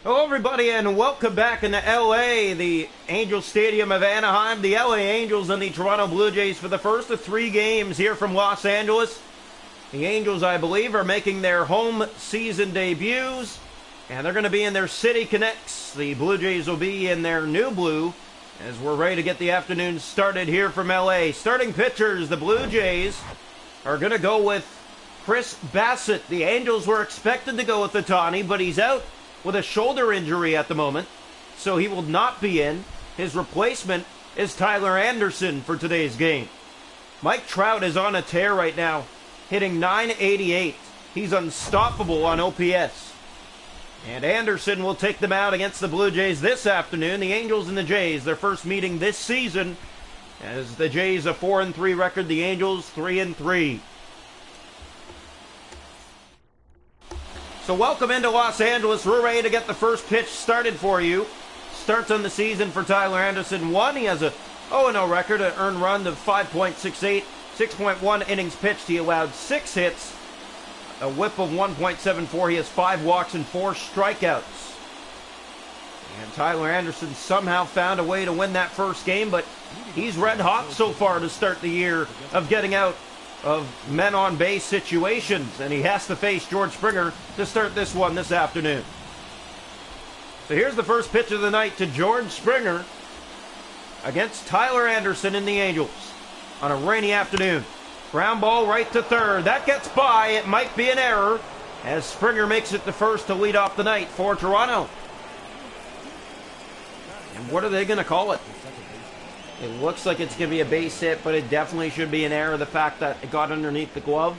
Hello everybody and welcome back into LA, the Angel Stadium of Anaheim. The LA Angels and the Toronto Blue Jays for the first of 3 games here from Los Angeles. The Angels, I believe, are making their home season debuts, and they're going to be in their City Connects. The Blue Jays will be in their new blue as we're ready to get the afternoon started here from LA. Starting pitchers, the Blue Jays are going to go with Chris Bassett. The Angels were expected to go with Ohtani, but he's out with a shoulder injury at the moment, so he will not be in. His replacement is Tyler Anderson for today's game. Mike Trout is on a tear right now, hitting .988. He's unstoppable on OPS. And Anderson will take them out against the Blue Jays this afternoon. The Angels and the Jays, their first meeting this season, as the Jays a 4-3 record, the Angels 3-3. So welcome into Los Angeles. We're ready to get the first pitch started for you. Starts on the season for Tyler Anderson. He has a 0-0 record, an earned run of 5.68, 6.1 innings pitched. He allowed 6 hits, a whip of 1.74. He has 5 walks and 4 strikeouts. And Tyler Anderson somehow found a way to win that first game, but he's red hot so far to start the year of getting out of men on base situations, and he has to face George Springer to start this one this afternoon. So here's the first pitch of the night to George Springer against Tyler Anderson and the Angels on a rainy afternoon. Ground ball right to third. That gets by. It might be an error as Springer makes it to first to lead off the night for Toronto. And what are they going to call it? It looks like it's going to be a base hit, but it definitely should be an error. The fact that it got underneath the glove.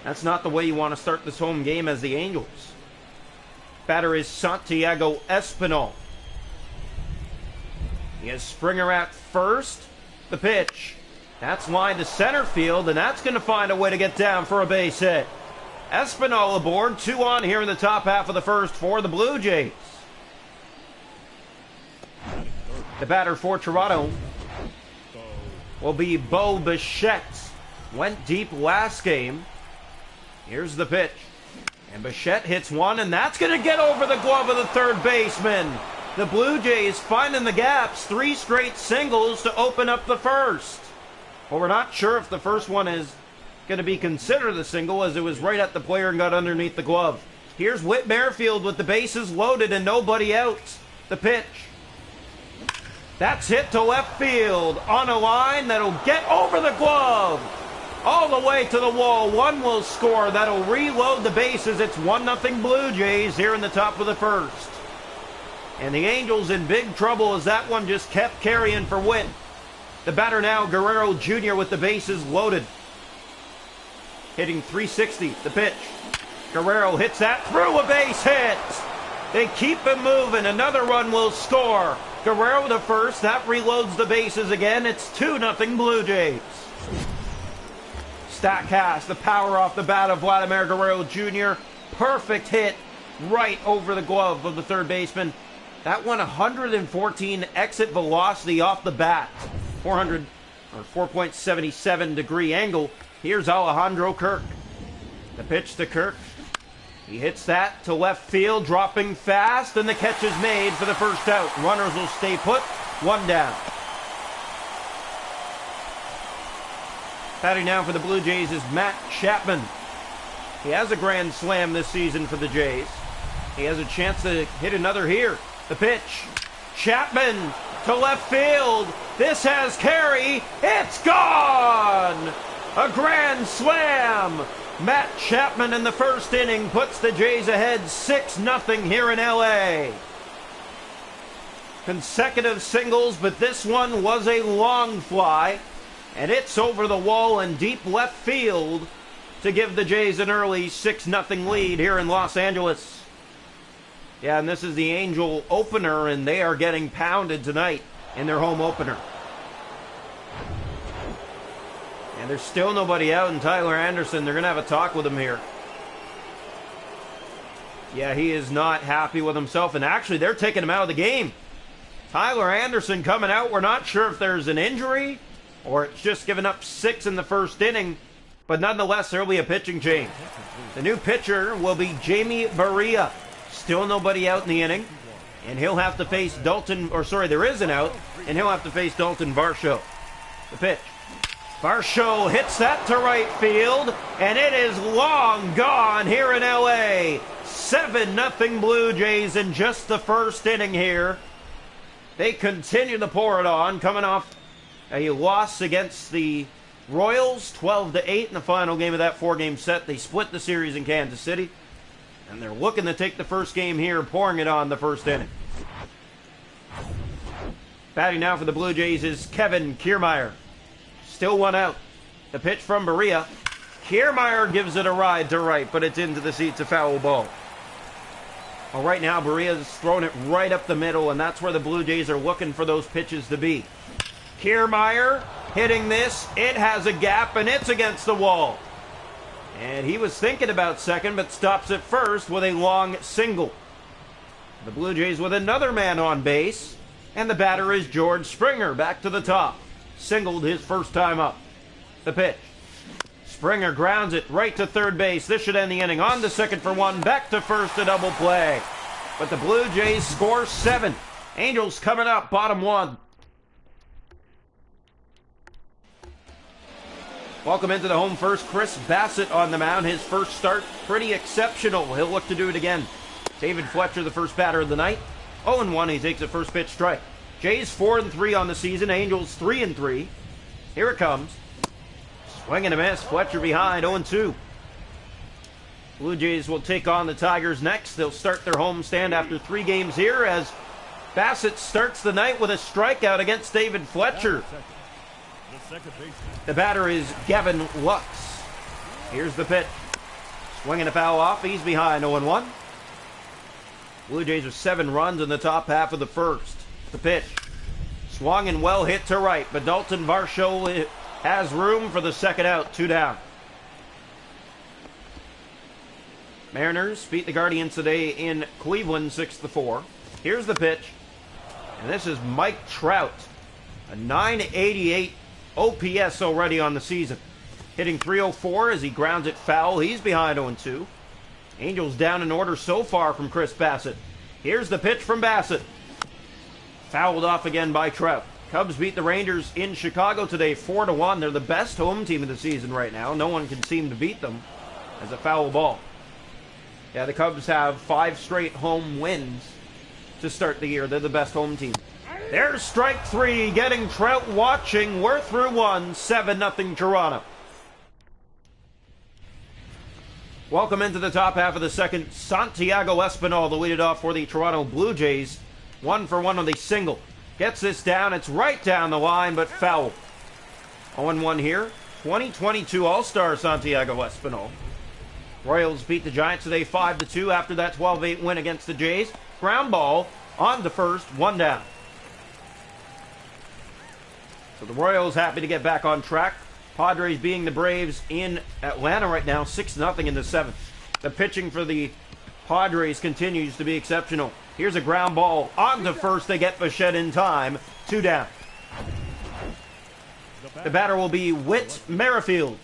That's not the way you want to start this home game as the Angels. Batter is Santiago Espinal. He has Springer at first. The pitch. That's lined to center field, and that's going to find a way to get down for a base hit. Espinal aboard. 2 on here in the top half of the first for the Blue Jays. The batter for Toronto will be Bo Bichette. Went deep last game. Here's the pitch. And Bichette hits one, and that's going to get over the glove of the third baseman. The Blue Jays finding the gaps. 3 straight singles to open up the first. Well, we're not sure if the first one is going to be considered a single, as it was right at the player and got underneath the glove. Here's Whit Merrifield with the bases loaded and nobody out. The pitch. That's hit to left field on a line that'll get over the glove. All the way to the wall. One will score. That'll reload the bases. It's 1-0 Blue Jays here in the top of the first. And the Angels in big trouble as that one just kept carrying for Whit. The batter now, Guerrero Jr. with the bases loaded. Hitting .360. The pitch. Guerrero hits that through a base hit. They keep him moving. Another run will score. Guerrero to first. That reloads the bases again. It's 2-0 Blue Jays. Statcast, the power off the bat of Vladimir Guerrero Jr. Perfect hit right over the glove of the third baseman. That one 114 exit velocity off the bat. 4.77 degree angle. Here's Alejandro Kirk. The pitch to Kirk. He hits that to left field, dropping fast, and the catch is made for the first out. Runners will stay put, 1 down. Batting now for the Blue Jays is Matt Chapman. He has a grand slam this season for the Jays. He has a chance to hit another here. The pitch. Chapman to left field. This has carry. It's gone! A grand slam! Matt Chapman in the first inning puts the Jays ahead 6-0 here in LA. Consecutive singles, but this one was a long fly, and it's over the wall in deep left field to give the Jays an early 6-0 lead here in Los Angeles. Yeah, and this is the Angel opener, and they are getting pounded tonight in their home opener. And there's still nobody out, and Tyler Anderson, they're going to have a talk with him here. Yeah, he is not happy with himself, and actually they're taking him out of the game. Tyler Anderson coming out. We're not sure if there's an injury or it's just giving up 6 in the first inning, but nonetheless there will be a pitching change. The new pitcher will be Jamie Barria. Still nobody out in the inning. And he'll have to face there is an out, and he'll have to face Dalton Varsho. The pitch. Varsho hits that to right field, and it is long gone here in LA. 7-0 Blue Jays in just the first inning here. They continue to pour it on, coming off a loss against the Royals, 12-8 in the final game of that 4-game set. They split the series in Kansas City, and they're looking to take the first game here, pouring it on the first inning. Batting now for the Blue Jays is Kevin Kiermaier. Still one out. The pitch from Berea. Kiermaier gives it a ride to right, but it's into the seats, a foul ball. Well, right now, Berea's throwing it right up the middle, and that's where the Blue Jays are looking for those pitches to be. Kiermaier hitting this. It has a gap, and it's against the wall. And he was thinking about second, but stops at first with a long single. The Blue Jays with another man on base, and the batter is George Springer, back to the top. Singled his first time up. The pitch. Springer grounds it right to third base. This should end the inning. On to second for one. Back to first, a double play. But the Blue Jays score 7. Angels coming up, bottom 1. Welcome into the home first. Chris Bassett on the mound. His first start, pretty exceptional. He'll look to do it again. David Fletcher, the first batter of the night. 0-1, he takes a first pitch strike. Jays 4-3 on the season. Angels 3-3. Here it comes. Swing and a miss. Fletcher behind, 0-2. Blue Jays will take on the Tigers next. They'll start their home stand after 3 games here as Bassett starts the night with a strikeout against David Fletcher. The batter is Gavin Lux. Here's the pitch. Swinging a foul off. He's behind, 0-1. Blue Jays are 7 runs in the top half of the first. The pitch. Swung and well hit to right, but Dalton Varsho has room for the second out, 2 down. Mariners beat the Guardians today in Cleveland 6-4. Here's the pitch, and this is Mike Trout, a 988 OPS already on the season. Hitting .304 as he grounds it foul. He's behind 0-2. Angels down in order so far from Chris Bassett. Here's the pitch from Bassett. Fouled off again by Trout. Cubs beat the Rangers in Chicago today 4-1. They're the best home team of the season right now. No one can seem to beat them as a foul ball. Yeah, the Cubs have 5 straight home wins to start the year. They're the best home team. There's strike 3, getting Trout watching. We're through 1, 7-0 Toronto. Welcome into the top half of the second. Santiago Espinal, the lead off for the Toronto Blue Jays. 1 for 1 with a single. Gets this down. It's right down the line, but foul. 0-1 here. 2022 All-Star Santiago Espinal. Royals beat the Giants today 5-2 after that 12-8 win against the Jays. Ground ball on to first, 1 down. So the Royals happy to get back on track. Padres being the Braves in Atlanta right now, 6-0 in the 7th. The pitching for the Padres continues to be exceptional. Here's a ground ball on to first. They get Bichette in time, 2 down. The batter will be Whit Merrifield.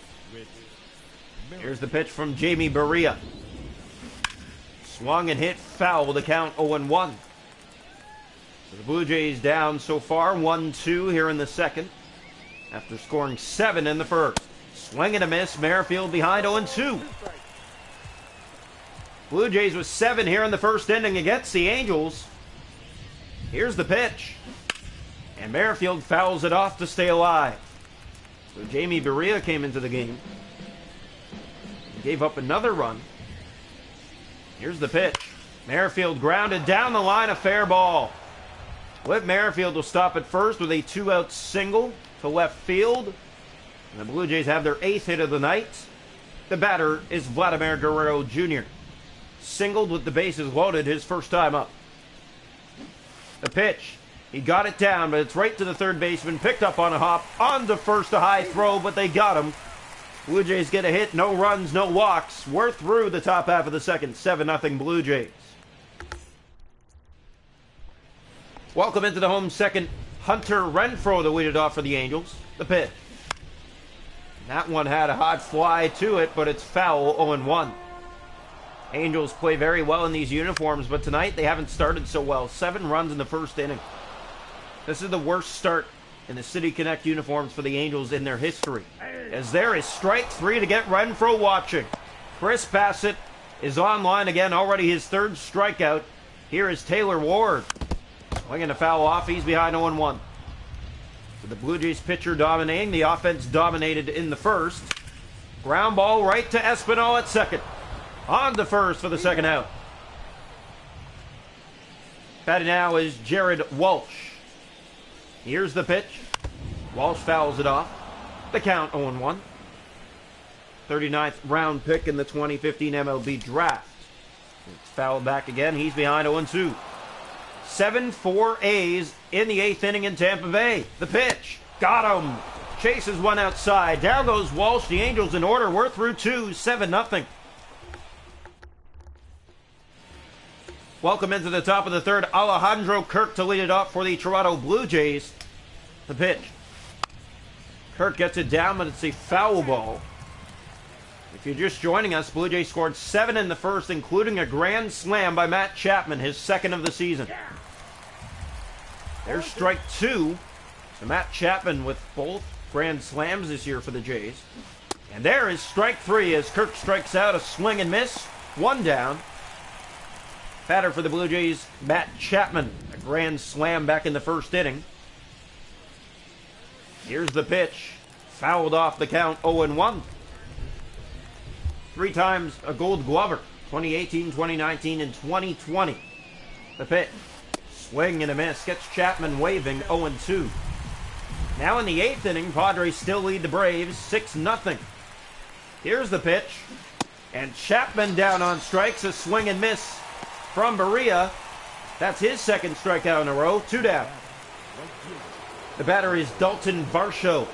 Here's the pitch from Jamie Berea. Swung and hit foul, the count 0-1. So the Blue Jays down so far, 1-2 here in the second, after scoring 7 in the first. Swing and a miss, Merrifield behind, 0-2. Blue Jays with 7 here in the first inning against the Angels. Here's the pitch. And Merrifield fouls it off to stay alive. So Jamie Berea came into the game. Gave up another run. Here's the pitch. Merrifield grounded down the line, a fair ball. Whit Merrifield will stop at first with a 2-out single to left field. And the Blue Jays have their 8th hit of the night. The batter is Vladimir Guerrero Jr. Singled with the bases loaded his first time up. The pitch. He got it down, but it's right to the third baseman. Picked up on a hop. On to first, a high throw, but they got him. Blue Jays get a hit. No runs, no walks. We're through the top half of the second. 7-0 Blue Jays. Welcome into the home second. Hunter Renfroe, the lead off for the Angels. The pitch. That one had a hot fly to it, but it's foul, 0-1. Angels play very well in these uniforms, but tonight they haven't started so well. 7 runs in the first inning. This is the worst start in the City Connect uniforms for the Angels in their history. As there is strike 3 to get Renfroe watching. Chris Bassett is online again, already his 3rd strikeout. Here is Taylor Ward. Swinging a foul off, he's behind 0-1. With the Blue Jays pitcher dominating, the offense dominated in the first. Ground ball right to Espinal at second. On to first for the second out. Batting now is Jared Walsh. Here's the pitch. Walsh fouls it off. The count 0-1. 39th round pick in the 2015 MLB draft. It's fouled back again. He's behind 0-2. 7-4 A's in the 8th inning in Tampa Bay. The pitch. Got him. Chases one outside. Down goes Walsh. The Angels in order. We're through 2. 7-0. Welcome into the top of the third. Alejandro Kirk to lead it off for the Toronto Blue Jays. The pitch. Kirk gets it down, but it's a foul ball. If you're just joining us, Blue Jays scored 7 in the first, including a grand slam by Matt Chapman, his 2nd of the season. There's strike 2. So Matt Chapman with both grand slams this year for the Jays. And there is strike 3 as Kirk strikes out, a swing and miss. 1 down. Batter for the Blue Jays, Matt Chapman. A grand slam back in the first inning. Here's the pitch. Fouled off the count, 0-1. 3 times a Gold Glover. 2018, 2019, and 2020. The pitch. Swing and a miss. Gets Chapman waving, 0-2. Now in the 8th inning, Padres still lead the Braves, 6-0. Here's the pitch. And Chapman down on strikes. A swing and miss from Berea. That's his 2nd strikeout in a row. 2 down. The batter is Dalton Varsho.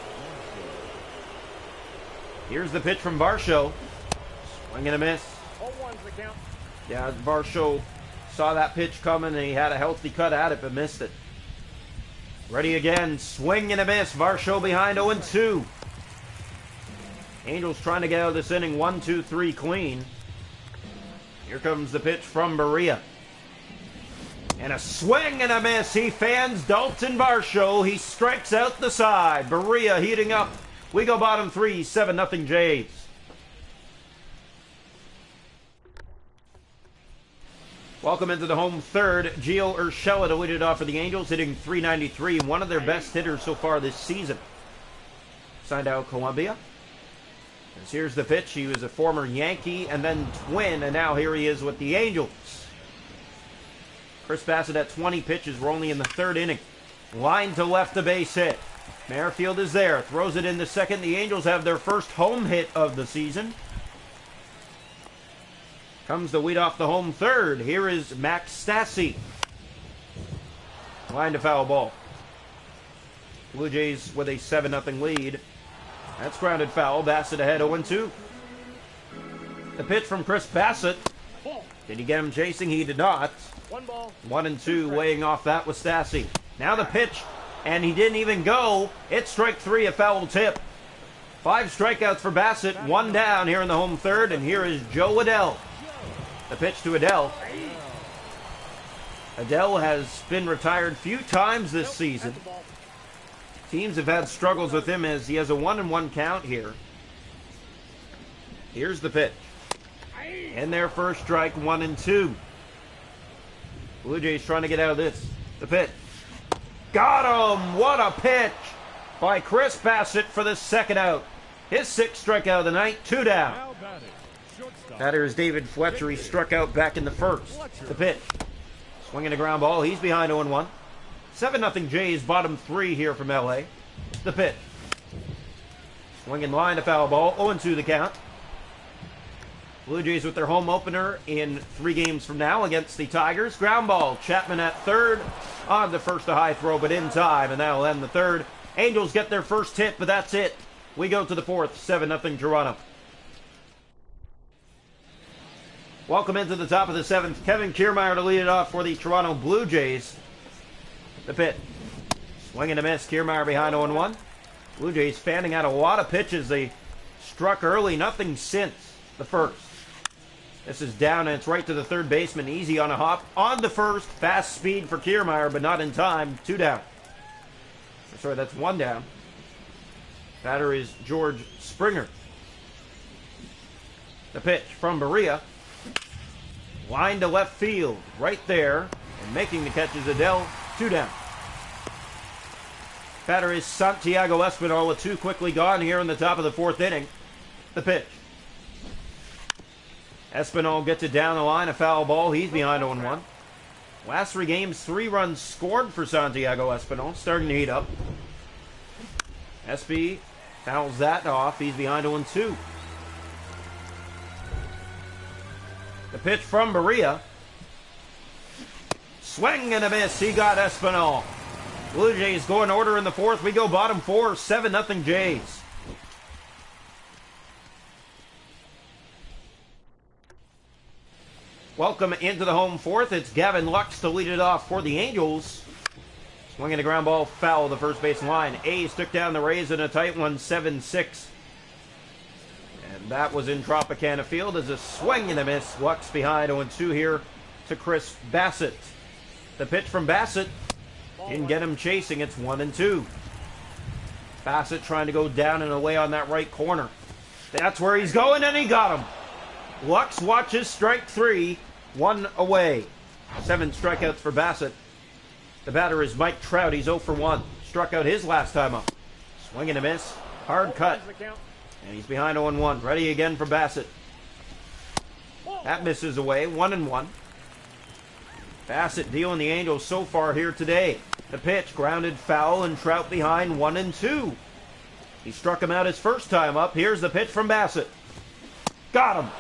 Here's the pitch from Varsho. Swing and a miss. Yeah, Varsho saw that pitch coming and he had a healthy cut at it but missed it. Ready again. Swing and a miss. Varsho behind 0-2. Angels trying to get out of this inning 1-2-3 clean. Here comes the pitch from Berea. And a swing and a miss. He fans Dalton Varsho. He strikes out the side. Berea heating up. We go bottom 3, 7-0 Jays. Welcome into the home third. Gio Urshela to lead it off for the Angels, hitting .393, one of their best hitters so far this season. Signed out of Columbia. As here's the pitch. He was a former Yankee and then Twin, and now here he is with the Angels. Chris Bassett at 20 pitches. We're only in the 3rd inning. Line to left, a base hit. Merrifield is there. Throws it in the 2nd. The Angels have their first home hit of the season. Comes the lead off the home 3rd. Here is Max Stassi. Line to foul ball. Blue Jays with a 7-0 lead. That's grounded foul. Bassett ahead 0-2. The pitch from Chris Bassett. Did he get him chasing? He did not. 1-2. Weighing off that was Stassi. Now the pitch, and he didn't even go. It's strike 3, a foul tip. 5 strikeouts for Bassett. 1 down here in the home 3rd, and here is Joe Adell. The pitch to Adell. Adell has been retired a few times this season. Teams have had struggles with him as he has a 1-1 count here. Here's the pitch. And their first strike, 1-2. Blue Jays trying to get out of this. The pitch. Got him! What a pitch by Chris Bassett for the 2nd out. His 6th strikeout of the night, 2 down. Batter is David Fletcher. He struck out back in the 1st. The pitch. Swinging a ground ball. He's behind 0-1. 7-0 Jays, bottom 3 here from LA. The pitch. Swinging line to foul ball. 0-2 the count. Blue Jays with their home opener in 3 games from now against the Tigers. Ground ball. Chapman at 3rd. On the first, a high throw, but in time, and that'll end the 3rd. Angels get their first hit, but that's it. We go to the 4th, 7-0 Toronto. Welcome into the top of the 7th. Kevin Kiermaier to lead it off for the Toronto Blue Jays. The pitch. Swing and a miss. Kiermaier behind 0-1. Blue Jays fanning out a lot of pitches. They struck early, nothing since the 1st. This is down, and it's right to the third baseman. Easy on a hop. On the first. Fast speed for Kiermaier, but not in time. 2 down. Sorry, that's 1 down. Batter is George Springer. The pitch from Berea. Line to left field. Right there. And making the catch is Adele. 2 down. Batter is Santiago Espinal with 2 quickly gone here in the top of the 4th inning. The pitch. Espinal gets it down the line, a foul ball. He's behind 0-1. Last 3 games, 3 runs scored for Santiago Espinal. Starting to heat up. Espy fouls that off. He's behind 0-2. The pitch from Berea. Swing and a miss. He got Espinal. Blue Jays go in order in the 4th. We go bottom 4, 7-0 Jays. Welcome into the home 4th. It's Gavin Lux to lead it off for the Angels. Swinging a ground ball foul the first base line. A's took down the Rays in a tight one, 7-6. And that was in Tropicana Field as a swing and a miss. Lux behind 0-2 here to Chris Bassett. The pitch from Bassett didn't get him chasing. It's 1-2. Bassett trying to go down and away on that right corner. That's where he's going, and he got him. Lux watches strike 3. 1 away. 7 strikeouts for Bassett. The batter is Mike Trout. He's 0 for 1. Struck out his last time up. Swing and a miss. Hard cut. And he's behind 0-1. Ready again for Bassett. That misses away. 1-1. Bassett dealing the Angels so far here today. The pitch, grounded foul, and Trout behind 1-2. He struck him out his first time up. Here's the pitch from Bassett. Got him.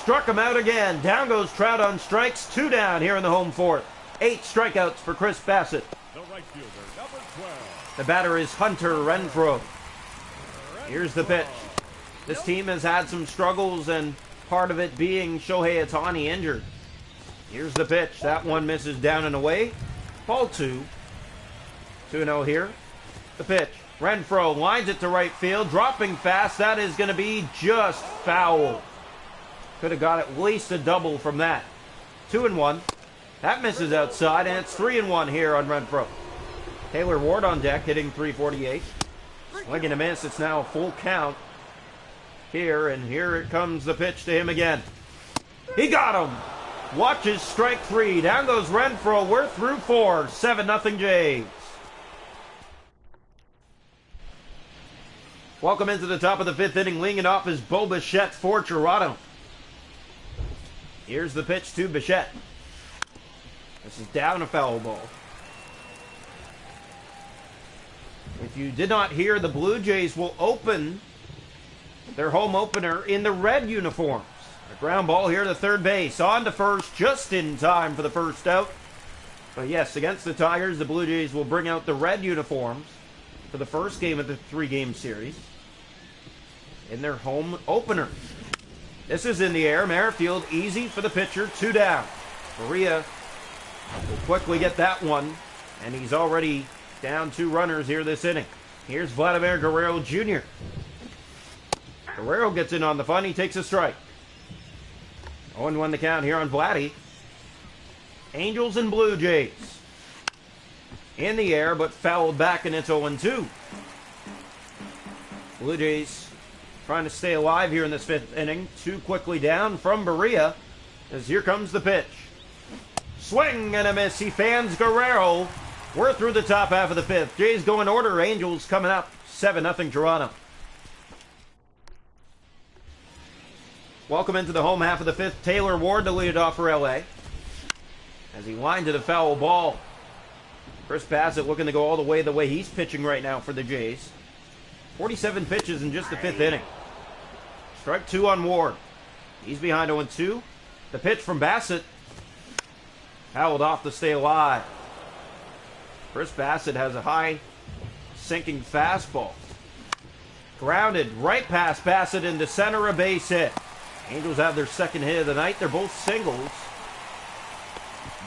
Struck him out again. Down goes Trout on strikes. 2 down here in the home 4th. 8 strikeouts for Chris Bassett. The right fielder, number 12. The batter is Hunter Renfroe. Here's the pitch. This team has had some struggles, and part of it being Shohei Ohtani injured. Here's the pitch. That one misses down and away. Ball 2. 2-0 here. The pitch. Renfroe lines it to right field. Dropping fast. That is going to be just foul. Could have got at least a double from that. 2-1. That misses outside, and it's 3-1 here on Renfroe. Taylor Ward on deck, hitting .348. Swing and a miss. It's now a full count here, and here it comes the pitch to him again. He got him. Watches strike 3. Down goes Renfroe. We're through 4. 7-0 Jays. Welcome into the top of the 5th inning. Leading it off is Bo Bichette for Toronto. Here's the pitch to Bichette. This is down a foul ball. If you did not hear, the Blue Jays will open their home opener in the red uniforms. A ground ball here to third base. On to first, just in time for the first out. But yes, against the Tigers, the Blue Jays will bring out the red uniforms for the first game of the 3-game series in their home opener. This is in the air. Merrifield easy for the pitcher. 2 down. Berea will quickly get that one, and he's already down 2 runners here this inning. Here's Vladimir Guerrero Jr. Guerrero gets in on the fun. He takes a strike. 0-1 the count here on Vladdy. Angels and Blue Jays in the air, but fouled back, and it's 0-2. Blue Jays trying to stay alive here in this 5th inning. 2 quickly down from Berea, as here comes the pitch. Swing and a miss. He fans Guerrero. We're through the top half of the 5th. Jays go in order. Angels coming up. 7-0 Toronto. Welcome into the home half of the 5th. Taylor Ward to lead it off for LA, as he lined to the foul ball. Chris Bassett looking to go all the way he's pitching right now for the Jays. 47 pitches in just the 5th inning. Strike 2 on Ward. He's behind 0-2. The pitch from Bassett. Fouled off to stay alive. Chris Bassett has a high sinking fastball. Grounded right past Bassett into center, a base hit. Angels have their 2nd hit of the night. They're both singles.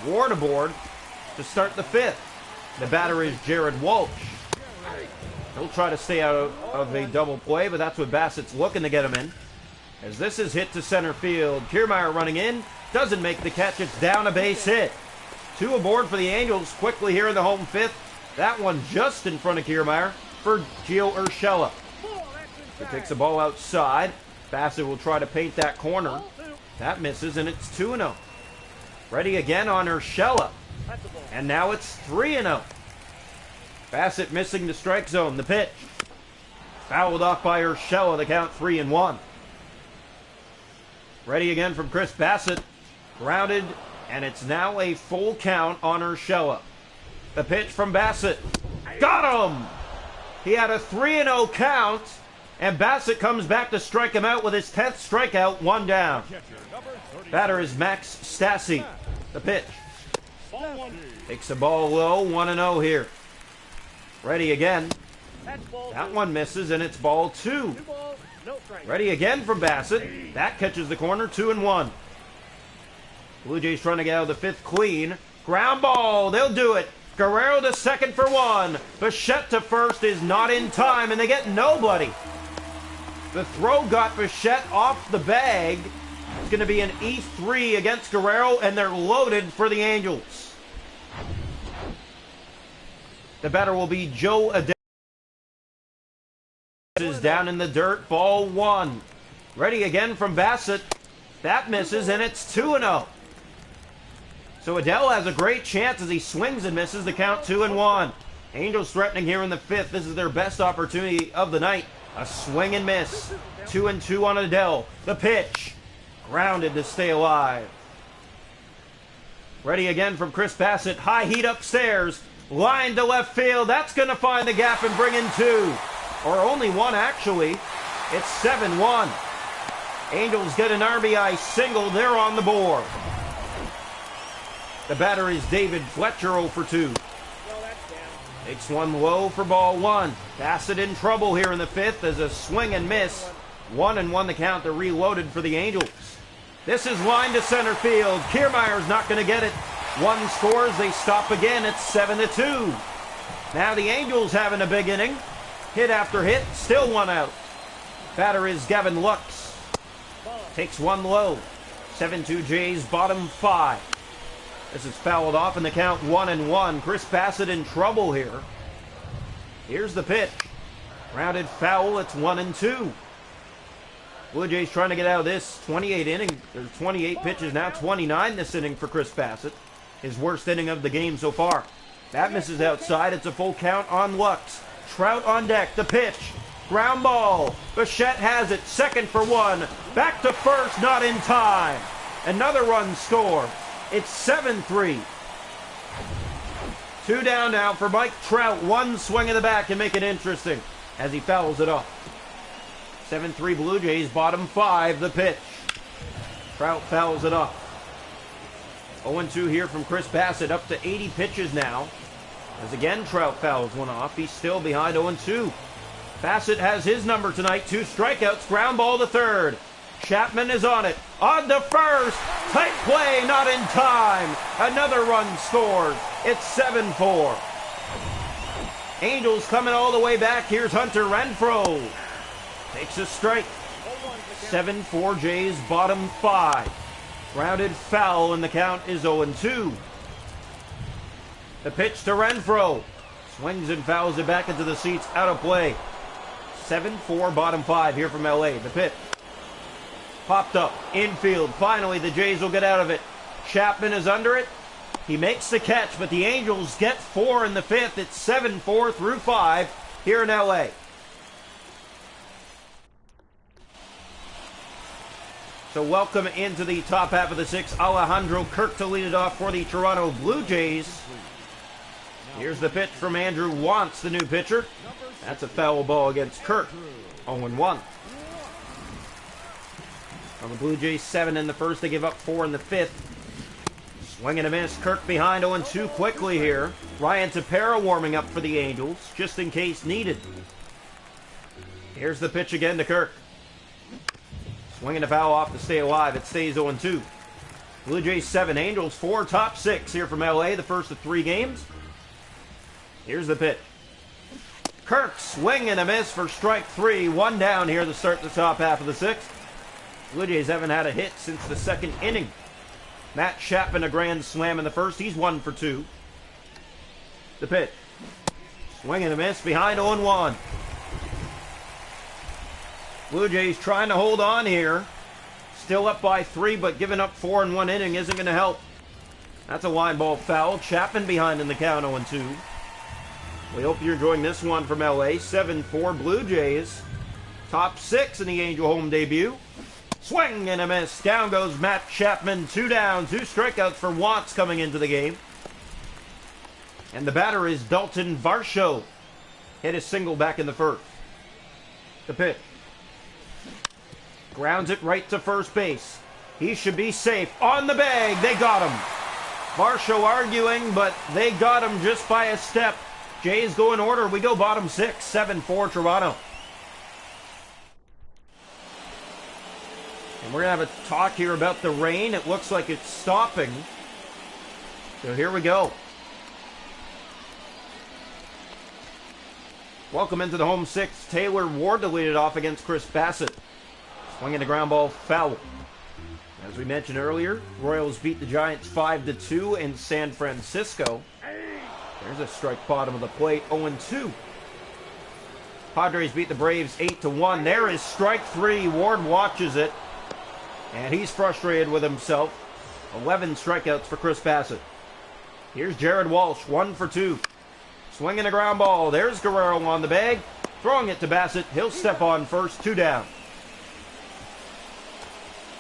Ward aboard to start the 5th. The batter is Jared Walsh. He'll try to stay out of a double play, but that's what Bassett's looking to get him in. as this is hit to center field. Kiermaier running in, doesn't make the catch. It's down a base hit. 2 aboard for the Angels quickly here in the home fifth. That one just in front of Kiermaier for Gio Urshela. He takes the ball outside. Bassett will try to paint that corner. That misses, and it's 2-0. Ready again on Urshela. And now it's 3-0. Bassett missing the strike zone. The pitch. Fouled off by Urshela. The count 3-1. Ready again from Chris Bassett. Grounded, and it's now a full count on Urshela. The pitch from Bassett. Got him! He had a 3-0 count, and Bassett comes back to strike him out with his 10th strikeout, 1 down. Batter is Max Stassi. The pitch. Takes the ball low, 1-0 here. Ready again. That one misses, and it's ball 2. Ready again from Bassett. That catches the corner, 2-1. Blue Jays trying to get out of the fifth clean. Ground ball, they'll do it. Guerrero to second for 1. Bichette to first is not in time, and they get nobody. The throw got Bichette off the bag. It's going to be an E3 against Guerrero, and they're loaded for the Angels. The batter will be Joe Adele. Is down in the dirt, ball 1. Ready again from Bassett. That misses, and it's 2-0. So Adele has a great chance as he swings and misses. The count 2-1. Angels threatening here in the fifth. This is their best opportunity of the night. A swing and miss. 2-2 on Adele. The pitch. Grounded to stay alive. Ready again from Chris Bassett. High heat upstairs. Line to left field. That's going to find the gap and bring in 2. Or only 1, actually. It's 7-1. Angels get an RBI single. They're on the board. The batter is David Fletcher, 0 for 2. Takes one low for ball 1. Bassett in trouble here in the fifth as a swing and miss. 1-1 the count. They're reloaded for the Angels. This is line to center field. Kiermaier's not going to get it. 1 scores. They stop again. It's 7-2. Now the Angels having a big inning. Hit after hit, still 1 out. Batter is Gavin Lux. Takes 1 low. 7-2 Jays, bottom 5. This is fouled off in the count 1-1. Chris Bassett in trouble here. Here's the pitch. Grounded foul, it's 1-2. Blue Jays trying to get out of this 28 inning. There's 28 pitches now, 29 this inning for Chris Bassett. His worst inning of the game so far. That misses outside, it's a full count on Lux. Trout on deck, the pitch. Ground ball. Bichette has it. Second for 1. Back to first, not in time. Another run scored. It's 7-3. 2 down now for Mike Trout. 1 swing of the bat can make it interesting as he fouls it off. 7-3 Blue Jays, bottom 5, the pitch. Trout fouls it off. 0-2 here from Chris Bassett, up to 80 pitches now. As again, Trout fouls one off. He's still behind 0-2. Bassett has his number tonight. 2 strikeouts. Ground ball to third. Chapman is on it. On to first. Tight play, not in time. Another run scores. It's 7-4. Angels coming all the way back. Here's Hunter Renfroe. Takes a strike. 7-4 Jays, bottom 5. Grounded foul, and the count is 0-2. The pitch to Renfroe. Swings and fouls it back into the seats. Out of play. 7-4 bottom 5 here from LA. The pitch. Popped up. Infield. Finally the Jays will get out of it. Chapman is under it. He makes the catch, but the Angels get 4 in the fifth. It's 7-4 through 5 here in LA. So welcome into the top half of the sixth. Alejandro Kirk to lead it off for the Toronto Blue Jays. Here's the pitch from Andrew Wantz, the new pitcher. That's a foul ball against Kirk. 0-1. On the Blue Jays, 7 in the first. They give up 4 in the fifth. Swing and a miss. Kirk behind 0-2 quickly here. Ryan Tepera warming up for the Angels, just in case needed. Here's the pitch again to Kirk. Swinging a foul off to stay alive. It stays 0-2. Blue Jays 7, Angels 4, top 6 here from LA, the first of 3 games. Here's the pitch. Kirk swing and a miss for strike 3. 1 down here to start the top half of the sixth. Blue Jays haven't had a hit since the second inning. Matt Chapman a grand slam in the first. He's 1 for 2. The pitch. Swing and a miss behind 0-1. Blue Jays trying to hold on here. Still up by 3, but giving up 4 in 1 inning isn't going to help. That's a line ball foul. Chapman behind in the count 0-2. We hope you're enjoying this one from LA. 7-4 Blue Jays. Top 6 in the Angel home debut. Swing and a miss. Down goes Matt Chapman. 2 down. 2 strikeouts for Watts coming into the game. And the batter is Dalton Varsho. Hit a single back in the first. The pitch. Grounds it right to first base. He should be safe. On the bag. They got him. Varsho arguing, but they got him just by a step. Jays go in order. We go bottom 6. 7-4 Toronto. And we're going to have a talk here about the rain. It looks like it's stopping. So here we go. Welcome into the home 6. Taylor Ward to lead it off against Chris Bassett. Swinging the ground ball foul. As we mentioned earlier, Royals beat the Giants 5-2 in San Francisco. There's a strike bottom of the plate, 0-2. Padres beat the Braves 8-1. There is strike 3. Ward watches it. And he's frustrated with himself. 11 strikeouts for Chris Bassett. Here's Jared Walsh, 1 for 2. Swinging a ground ball. There's Guerrero on the bag. Throwing it to Bassett. He'll step on first. 2 down.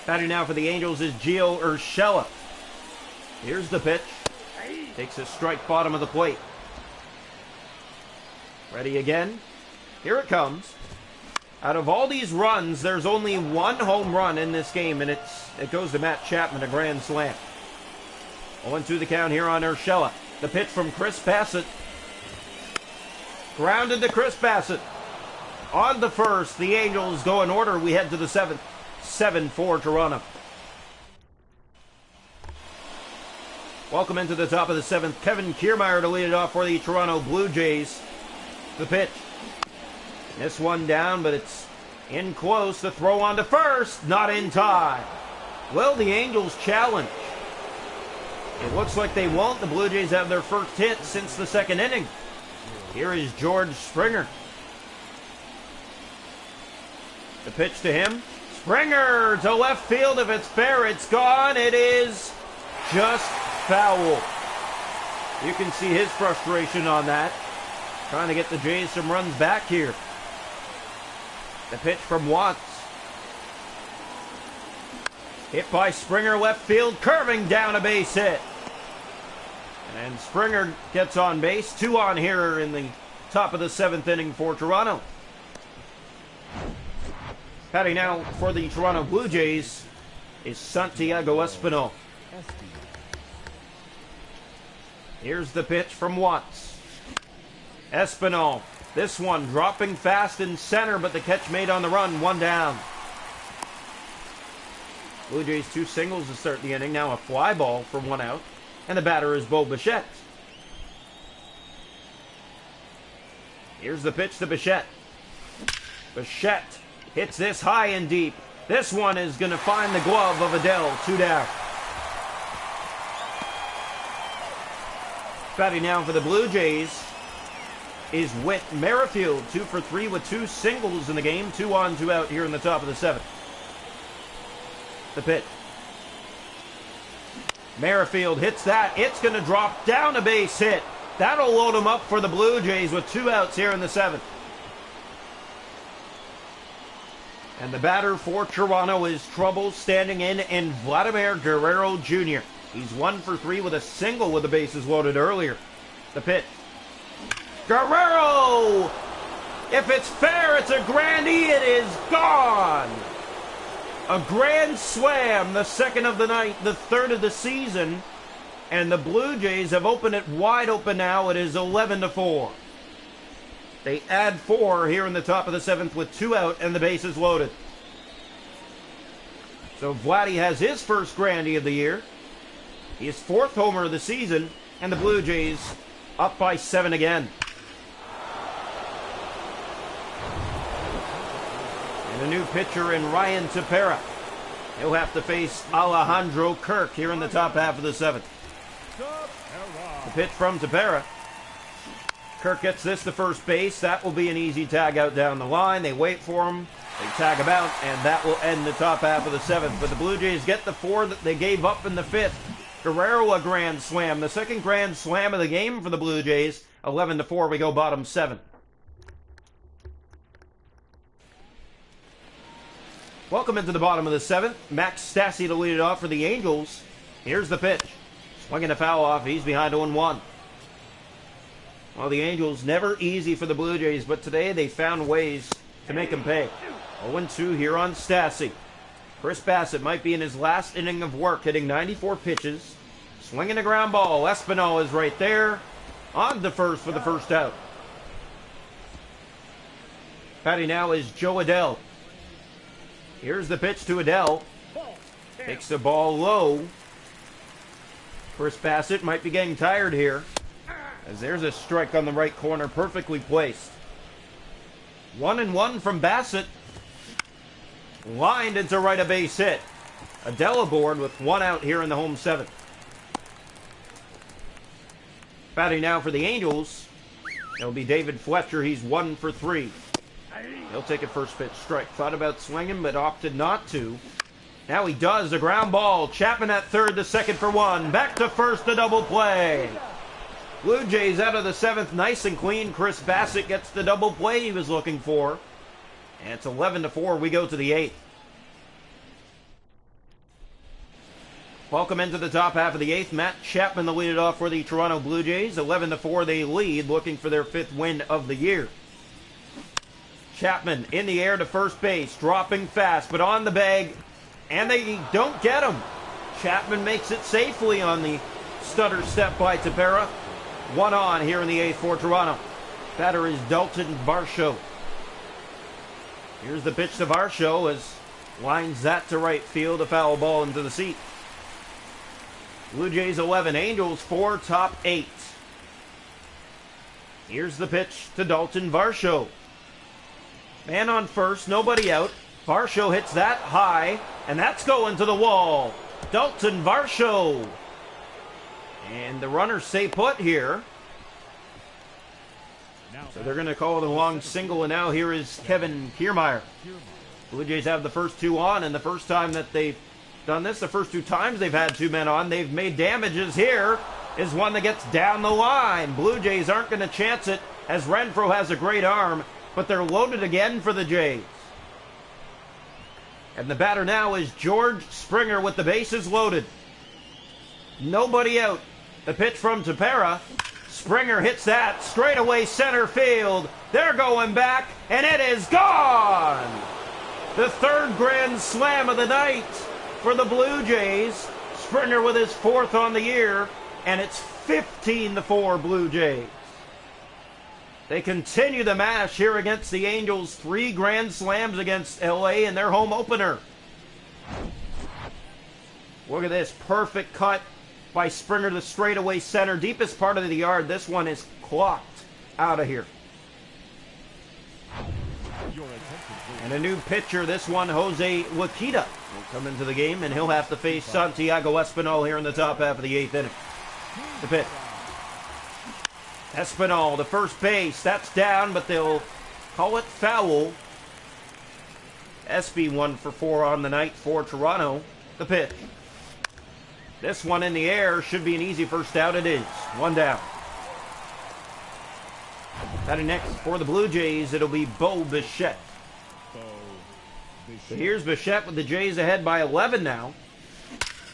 Batting now for the Angels is Gio Urshela. Here's the pitch. Takes a strike bottom of the plate. Ready again. Here it comes. Out of all these runs, there's only 1 home run in this game, and it goes to Matt Chapman, a grand slam. 0-2 the count here on Urshela. The pitch from Chris Bassett. Grounded to Chris Bassett. On the first, the Angels go in order. We head to the 7th. 7-4 Toronto. Welcome into the top of the 7th. Kevin Kiermaier to lead it off for the Toronto Blue Jays. The pitch. This one down, but it's in close. The throw on to first. Not in time. Will the Angels challenge? It looks like they won't. The Blue Jays have their first hit since the second inning. Here is George Springer. The pitch to him. Springer to left field. If it's fair, it's gone. It is just foul. You can see his frustration on that. Trying to get the Jays some runs back here. The pitch from Watts. Hit by Springer left field, curving down a base hit. And Springer gets on base. 2 on here in the top of the 7th inning for Toronto. Batting now for the Toronto Blue Jays is Santiago Espinal. Here's the pitch from Watts. Espinal. This one dropping fast in center, but the catch made on the run. 1 down. Blue Jays 2 singles to start the inning. Now a fly ball for 1 out. And the batter is Bo Bichette. Here's the pitch to Bichette. Bichette hits this high and deep. This one is going to find the glove of Adele. 2 down. Batting now for the Blue Jays is Whit Merrifield. 2 for 3 with 2 singles in the game. 2 on, 2 out here in the top of the 7th. The pitch. Merrifield hits that. It's going to drop down a base hit. That'll load him up for the Blue Jays with 2 outs here in the 7th. And the batter for Toronto is trouble standing in Vladimir Guerrero Jr. He's 1 for 3 with a single with the bases loaded earlier. The pitch. Guerrero! If it's fair, it's a grandie. It is gone. A grand slam, the 2nd of the night, the 3rd of the season. And the Blue Jays have opened it wide open now. It is 11-4. They add 4 here in the top of the 7th with 2 out and the bases loaded. So Vladdy has his first grandie of the year. His 4th homer of the season. And the Blue Jays up by 7 again. And a new pitcher in Ryan Tepera. He'll have to face Alejandro Kirk here in the top half of the 7th. The pitch from Tepera. Kirk gets this to first base. That will be an easy tag out down the line. They wait for him. They tag him out, and that will end the top half of the 7th. But the Blue Jays get the 4 that they gave up in the 5th. Guerrero a grand slam. The second grand slam of the game for the Blue Jays. 11-4, we go bottom 7. Welcome into the bottom of the 7th. Max Stassi to lead it off for the Angels. Here's the pitch. Swinging a foul off. He's behind 0-1. Well, the Angels, never easy for the Blue Jays, but today they found ways to make them pay. 0-2 here on Stassi. Chris Bassett might be in his last inning of work, hitting 94 pitches. Swinging a ground ball. Espinal is right there. On to first for the first out. Patty now is Joe Adell. Here's the pitch to Adell. Takes the ball low. Chris Bassett might be getting tired here, as there's a strike on the right corner, perfectly placed. 1-1 from Bassett. Lined into right, a base hit. Adell aboard with 1 out here in the home 7th. Batting now for the Angels, it'll be David Fletcher. He's 1 for 3. He'll take a first pitch strike. Thought about swinging, but opted not to. Now he does. A ground ball. Chapman at third, the second for 1. Back to first, a double play. Blue Jays out of the 7th, nice and clean. Chris Bassett gets the double play he was looking for. And it's 11-4. We go to the 8th. Welcome into the top half of the 8th. Matt Chapman to lead it off for the Toronto Blue Jays. 11-4 they lead, looking for their 5th win of the year. Chapman in the air to first base, dropping fast, but on the bag, and they don't get him. Chapman makes it safely on the stutter step by Tepera. 1 on here in the 8th for Toronto. Batter is Dalton Varsho. Here's the pitch to Varsho as lines that to right field, a foul ball into the seat. Blue Jays 11, Angels 4, top 8. Here's the pitch to Dalton Varsho. Man on first, nobody out. Varsho hits that high, and that's going to the wall. Dalton Varsho. And the runners stay put here. So they're going to call it a long single, and now here is Kevin Kiermaier. Blue Jays have the first 2 on, and the first time that they've done this, the first 2 times they've had 2 men on, they've made damages. Here is one that gets down the line. Blue Jays aren't going to chance it, as Renfroe has a great arm, but they're loaded again for the Jays. And the batter now is George Springer with the bases loaded. Nobody out. The pitch from Tepera. Springer hits that straight away center field. They're going back, and it is gone. The 3rd grand slam of the night for the Blue Jays. Springer with his 4th on the year, and it's 15-4 Blue Jays. They continue the mash here against the Angels. 3 grand slams against LA in their home opener. Look at this. Perfect cut by Springer to straightaway center. Deepest part of the yard. This one is clocked out of here. And a new pitcher. This one, Jose Wakita, will come into the game, and he'll have to face Santiago Espinal here in the top half of the 8th inning. The pitch. Espinal to first base. That's down, but they'll call it foul. Espy 1 for 4 on the night for Toronto. The pitch. This one in the air should be an easy first out. It is. 1 down. Batting next for the Blue Jays, it'll be Bo Bichette. So here's Bichette with the Jays ahead by 11 now.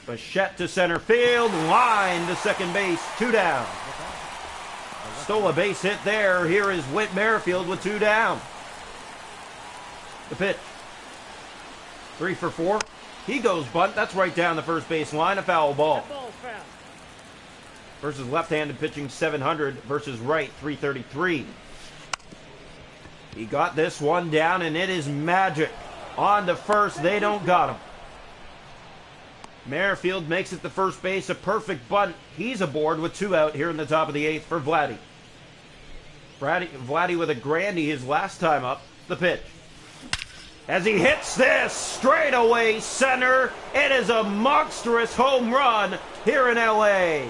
Bichette to center field. Line to second base. 2 down. Stole a base hit there. Here is Whit Merrifield with 2 down. The pitch. 3 for 4. He goes bunt. That's right down the first base line. A foul ball. Versus left-handed pitching 700 versus right 333. He got this one down, and it is magic. On to first. They don't got him. Merrifield makes it to first base. A perfect bunt. He's aboard with 2 out here in the top of the 8th for Vladdy. Vladdy with a grandy his last time up. The pitch. as he hits this straight away center. It is a monstrous home run here in LA.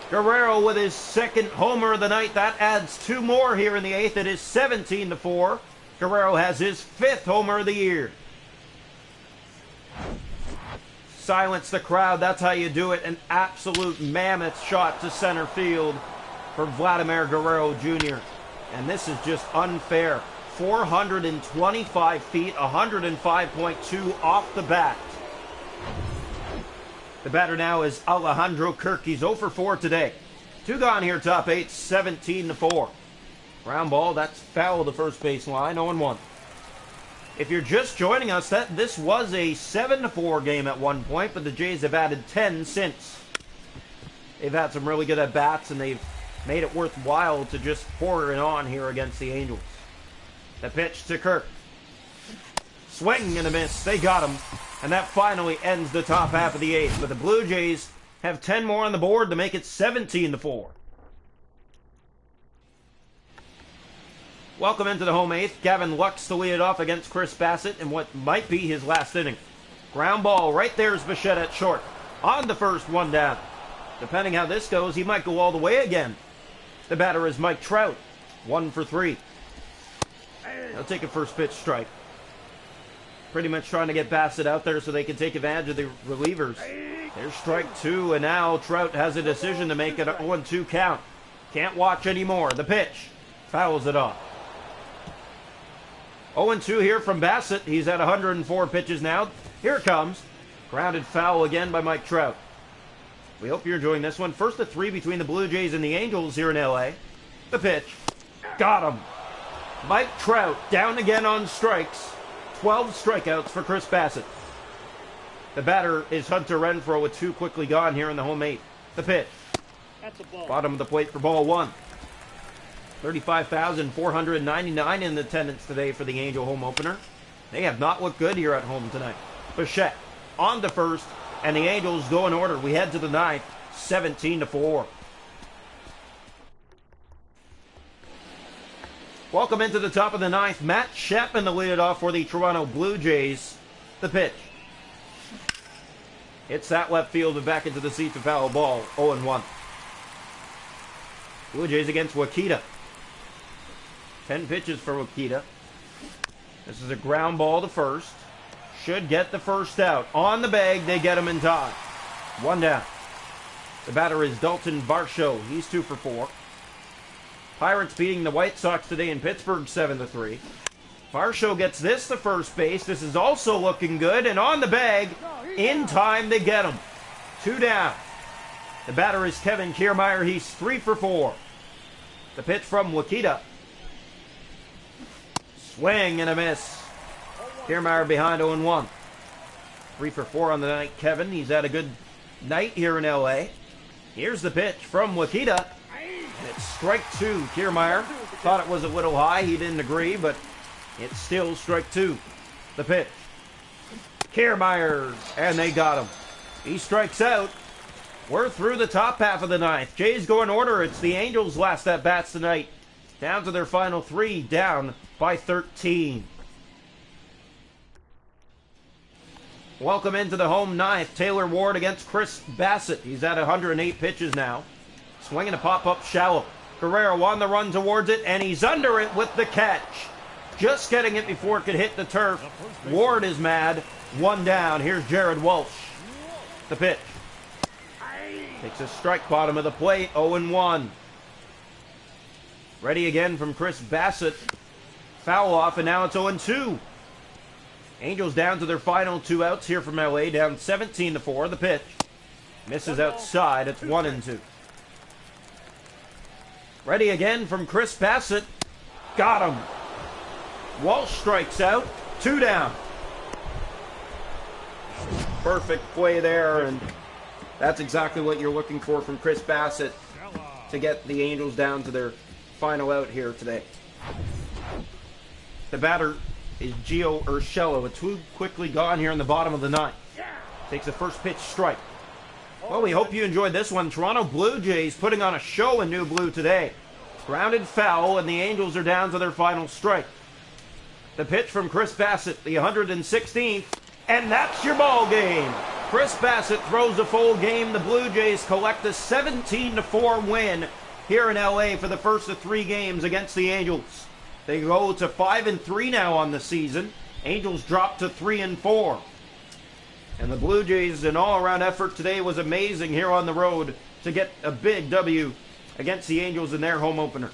Guerrero with his second homer of the night. That adds 2 more here in the 8th. It is 17-4. Guerrero has his 5th homer of the year. Silence the crowd. That's how you do it. An absolute mammoth shot to center field for Vladimir Guerrero Jr. And this is just unfair. 425 feet, 105.2 off the bat. The batter now is Alejandro Kirk. He's 0 for 4 today. 2 gone here, top 8, 17-4. Ground ball, that's foul to first base line, 0-1. If you're just joining us, this was a 7-4 game at one point, but the Jays have added 10 since. They've had some really good at-bats, and they've made it worthwhile to just pour it on here against the Angels. The pitch to Kirk. Swing and a miss. They got him. And that finally ends the top half of the 8th. But the Blue Jays have 10 more on the board to make it 17-4. Welcome into the home 8th. Gavin Lux to lead it off against Chris Bassett in what might be his last inning. Ground ball. Right there is Bichette at short. On the first, 1 down. Depending how this goes, he might go all the way again. The batter is Mike Trout. 1 for 3. They'll take a first pitch strike. Pretty much trying to get Bassett out there so they can take advantage of the relievers. There's strike 2, and now Trout has a decision to make it a 1-2 count. Can't watch anymore. The pitch. Fouls it off. 0-2 here from Bassett. He's at 104 pitches now. Here it comes. Grounded foul again by Mike Trout. We hope you're enjoying this one. First of 3 between the Blue Jays and the Angels here in LA. The pitch. Got him. Mike Trout down again on strikes. 12 strikeouts for Chris Bassett. The batter is Hunter Renfroe with 2 quickly gone here in the home 8th. The pitch. That's a ball. Bottom of the plate for ball 1. 35,499 in attendance today for the Angel home opener. They have not looked good here at home tonight. Bichette on to first, and the Angels go in order. We head to the 9th, 17-4. Welcome into the top of the 9th. Matt Chapman to lead it off for the Toronto Blue Jays. The pitch. Hits that left field and back into the seats of foul ball. 0-1. Blue Jays against Wakita. 10 pitches for Wakita. This is a ground ball to first. Should get the first out. On the bag, they get him in time. 1 down. The batter is Dalton Varsho. He's 2 for 4. Pirates beating the White Sox today in Pittsburgh 7-3. Varsho gets this to first base. This is also looking good. And on the bag, in time, they get him. 2 down. The batter is Kevin Kiermaier. He's 3 for 4. The pitch from Wakita. Swing and a miss. Kiermaier behind 0-1. 3 for 4 on the night, Kevin. He's had a good night here in LA. Here's the pitch from Wakita. And it's strike 2. Kiermaier thought it was a little high. He didn't agree, but it's still strike 2. The pitch. Kiermaier, and they got him. He strikes out. We're through the top half of the 9th. Jays go in order. It's the Angels' last at-bats tonight. Down to their final 3, down by 13. Welcome into the home 9th. Taylor Ward against Chris Bassett. He's at 108 pitches now. Swinging a pop-up shallow. Guerrero on the run towards it, and he's under it with the catch. Just getting it before it could hit the turf. Ward is mad. 1 down. Here's Jared Walsh. The pitch. Takes a strike, bottom of the plate. 0-1. Ready again from Chris Bassett. Foul off, and now it's 0-2. Angels down to their final 2 outs here from LA, down 17-4. The pitch. Misses outside. It's 1-2. Ready again from Chris Bassett. Got him. Walsh strikes out. 2 down. Perfect play there, and that's exactly what you're looking for from Chris Bassett to get the Angels down to their final out here today. The batter is Gio Urshela with 2 quickly gone here in the bottom of the 9th. Takes the first pitch strike. Well, we hope you enjoyed this one. Toronto Blue Jays putting on a show in New Blue today. Grounded foul, and the Angels are down to their final strike. The pitch from Chris Bassett, the 116th, and that's your ball game. Chris Bassett throws a full game. The Blue Jays collect a 17-4 win here in LA for the first of 3 games against the Angels. They go to 5-3 now on the season. Angels drop to 3-4. And the Blue Jays, an all-around effort today was amazing here on the road to get a big W against the Angels in their home opener.